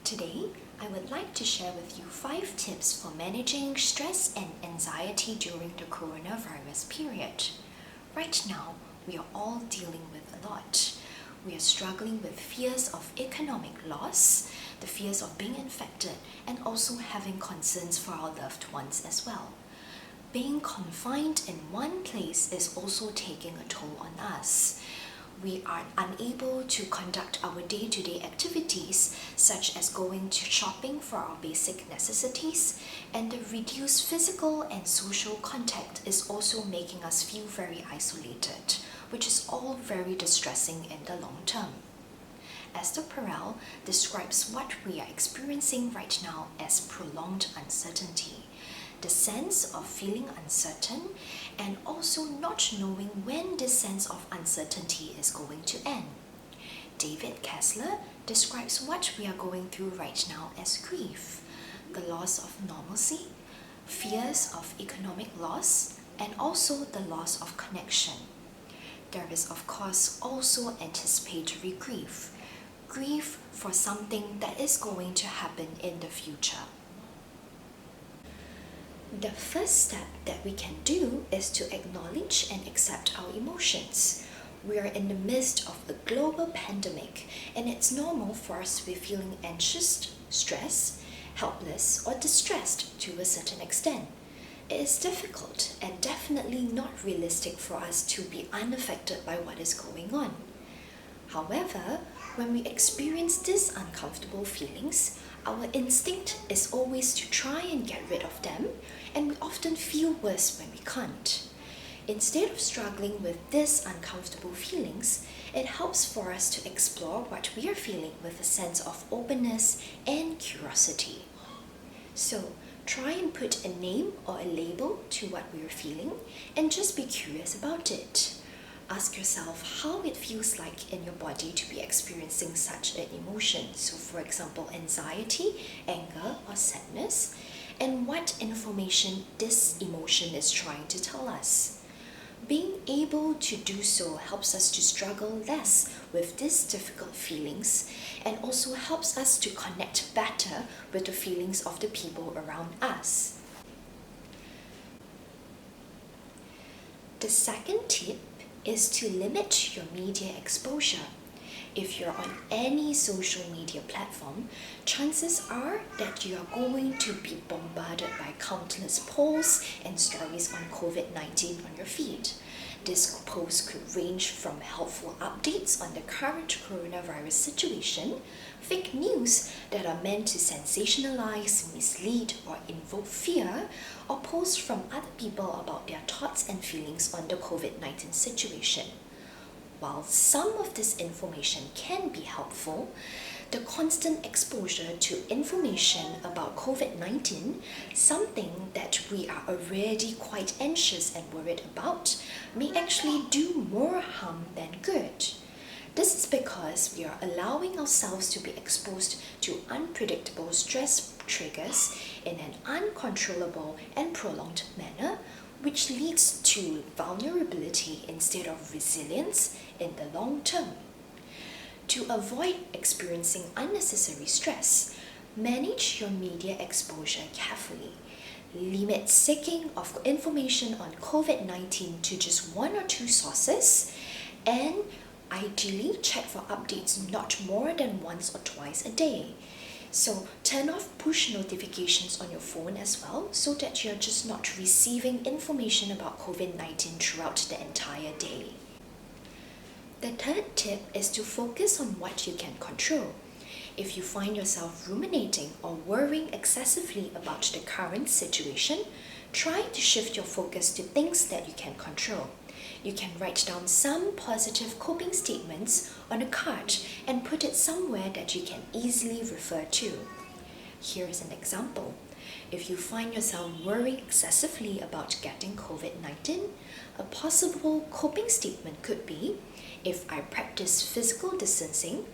Today, I would like to share with you 5 tips for managing stress and anxiety during the coronavirus period. Right now, we are all dealing with a lot. We are struggling with fears of economic loss, the fears of being infected, and also having concerns for our loved ones as well. Being confined in one place is also taking a toll on us. We are unable to conduct our day-to-day activities such as going to shopping for our basic necessities, and the reduced physical and social contact is also making us feel very isolated, which is all very distressing in the long term. Esther Perel describes what we are experiencing right now as prolonged uncertainty. The sense of feeling uncertain and also not knowing when this sense of uncertainty is going to end. David Kessler describes what we are going through right now as grief, the loss of normalcy, fears of economic loss, and also the loss of connection. There is of course also anticipatory grief, grief for something that is going to happen in the future. The first step that we can do is to acknowledge and accept our emotions. We are in the midst of a global pandemic, and it's normal for us to be feeling anxious, stressed, helpless, or distressed to a certain extent. It is difficult and definitely not realistic for us to be unaffected by what is going on. However, when we experience these uncomfortable feelings, our instinct is always to try and get rid of them, and we often feel worse when we can't. Instead of struggling with these uncomfortable feelings, it helps for us to explore what we are feeling with a sense of openness and curiosity. So, try and put a name or a label to what we are feeling and just be curious about it. Ask yourself how it feels like in your body to be experiencing such an emotion. So for example, anxiety, anger, or sadness, and what information this emotion is trying to tell us. Being able to do so helps us to struggle less with these difficult feelings and also helps us to connect better with the feelings of the people around us. The second tip is to limit your media exposure. If you're on any social media platform, chances are that you are going to be bombarded by countless posts and stories on COVID-19 on your feed. This post could range from helpful updates on the current coronavirus situation, fake news that are meant to sensationalize, mislead, or invoke fear, or posts from other people about their thoughts and feelings on the COVID-19 situation. While some of this information can be helpful, the constant exposure to information about COVID-19, something that we are already quite anxious and worried about, may actually do more harm than good. This is because we are allowing ourselves to be exposed to unpredictable stress triggers in an uncontrollable and prolonged manner, which leads to vulnerability instead of resilience in the long term. To avoid experiencing unnecessary stress, manage your media exposure carefully. Limit seeking of information on COVID-19 to just 1 or 2 sources, and ideally check for updates not more than once or twice a day. So turn off push notifications on your phone as well, so that you're just not receiving information about COVID-19 throughout the entire day. The third tip is to focus on what you can control. If you find yourself ruminating or worrying excessively about the current situation, try to shift your focus to things that you can control. You can write down some positive coping statements on a card and put it somewhere that you can easily refer to. Here is an example. If you find yourself worrying excessively about getting COVID-19, a possible coping statement could be, if I practice physical distancing,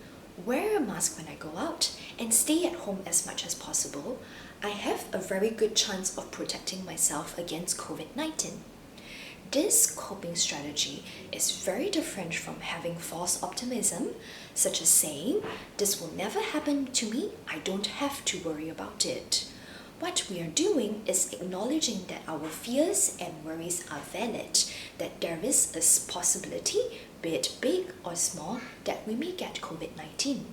wear a mask when I go out, and stay at home as much as possible, I have a very good chance of protecting myself against COVID-19. this coping strategy is very different from having false optimism, such as saying, "This will never happen to me, I don't have to worry about it." What we are doing is acknowledging that our fears and worries are valid, that there is a possibility, be it big or small, that we may get COVID-19.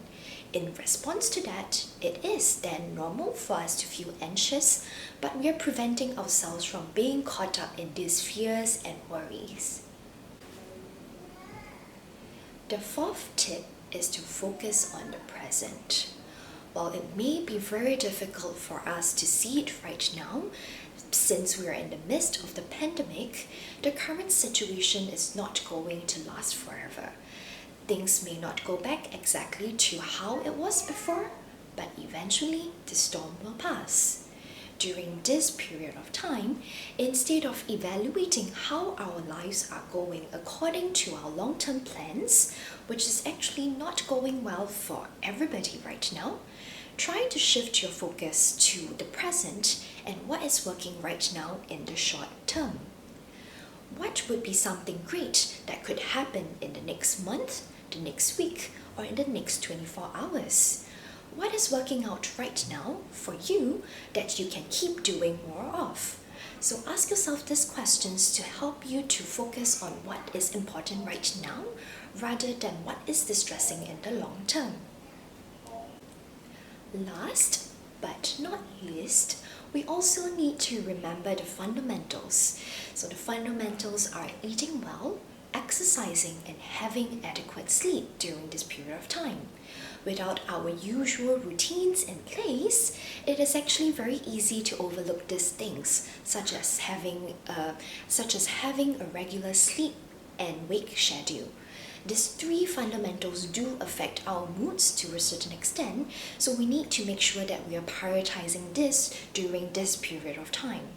In response to that, it is then normal for us to feel anxious, but we are preventing ourselves from being caught up in these fears and worries. The fourth tip is to focus on the present. While it may be very difficult for us to see it right now, since we are in the midst of the pandemic, the current situation is not going to last forever. Things may not go back exactly to how it was before, but eventually the storm will pass. During this period of time, instead of evaluating how our lives are going according to our long-term plans, which is actually not going well for everybody right now, try to shift your focus to the present and what is working right now in the short term. What would be something great that could happen in the next month, the next week, or in the next 24 hours? What is working out right now for you that you can keep doing more of? So ask yourself these questions to help you to focus on what is important right now rather than what is distressing in the long term. Last but not least, we also need to remember the fundamentals. So the fundamentals are eating well, exercising, and having adequate sleep during this period of time. Without our usual routines in place, it is actually very easy to overlook these things, such as having a regular sleep and wake schedule. These three fundamentals do affect our moods to a certain extent, so we need to make sure that we are prioritizing this during this period of time.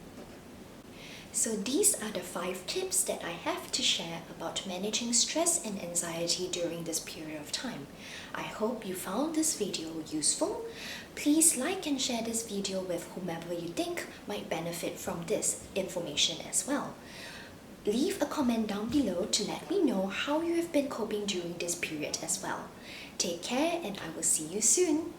So these are the 5 tips that I have to share about managing stress and anxiety during this period of time. I hope you found this video useful. Please like and share this video with whomever you think might benefit from this information as well. Leave a comment down below to let me know how you have been coping during this period as well. Take care and I will see you soon.